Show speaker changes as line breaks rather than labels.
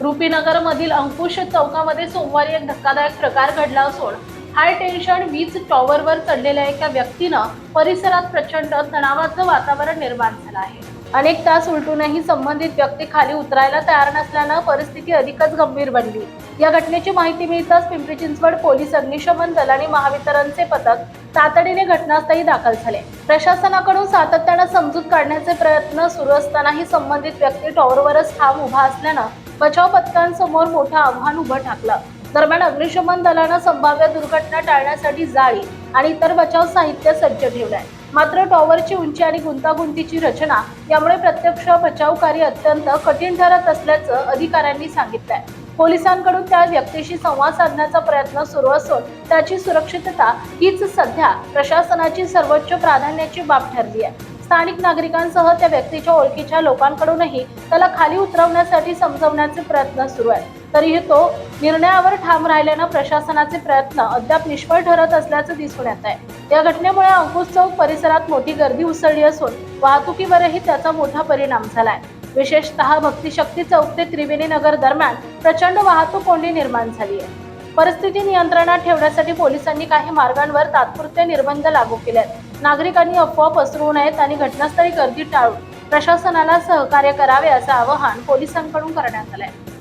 रुपीनगर मधील अंकुश चौकामध्ये सोमवारी एक धक्कादायक प्रकार घडला असून हाय टेन्शन वीज टॉवरवर चढलेल्या एका व्यक्तीनं परिसरात प्रचंड तणावाचं वातावरण निर्माण झालं आहे। अनेक तास उलटूनही संबंधित व्यक्ती खाली उतरायला तयार नसल्यानं परिस्थिती अधिकच गंभीर बनली। या घटनेची माहिती मिळताच पिंपरी चिंचवड पोलीस, अग्निशमन दल आणि महावितरणचे पथक तातडीने घटनास्थळी दाखल झाले। प्रशासनाकडून सातत्यानं समजूत काढण्याचे प्रयत्न सुरू असतानाही संबंधित व्यक्ती टॉवरवरच ठाम उभा असल्यानं बचाव पथकांसमोर मोठं आव्हान उभं ठाकलं। दरम्यान अग्निशमन दलानं संभाव्य दुर्घटना टाळण्यासाठी जाळी आणि इतर बचाव साहित्य सज्ज ठेवलंय। मात्र टॉवरची उंची आणि गुंतागुंतीची रचना यामुळे प्रत्यक्ष बचाव कार्य अत्यंत कठीण ठरत असल्याचं अधिकाऱ्यांनी सांगितलंय। पोलिसांकडून त्या व्यक्तीशी संवाद साधण्याचा प्रयत्न सुरू असून त्याची सुरक्षितता हीच सध्या प्रशासनाची सर्वोच्च प्राधान्याची बाब ठरली आहे। स्थानिक नागरिकांसह त्या व्यक्तीच्या ओळखीच्या लोकांकडूनही त्याला खाली उतरवण्यासाठी समजवण्याचे प्रयत्न सुरू आहेत। तरीही तो निर्णयावर ठाम राहिल्यानं प्रशासनाचे प्रयत्न अद्याप निष्फळ ठरत असल्याचं दिसून येत आहे। या घटनेमुळे अंकुश चौक परिसरात मोठी गर्दी उसळली असून वाहतुकीवरही त्याचा मोठा परिणाम झालाय। विशेषतः भक्तिशक्ती चौक ते त्रिवेणी नगर दरम्यान प्रचंड वाहतूक कोंडी निर्माण झाली आहे। परिस्थिती नियंत्रणात ठेवण्यासाठी पोलिसांनी काही मार्गांवर तात्पुरते निर्बंध लागू केले आहेत। नागरिकांनी अफवा पसरवू नयेत आणि घटनास्थळी गर्दी टाळून प्रशासनाला सहकार्य करावे असं आवाहन पोलिसांकडून करण्यात आलंय।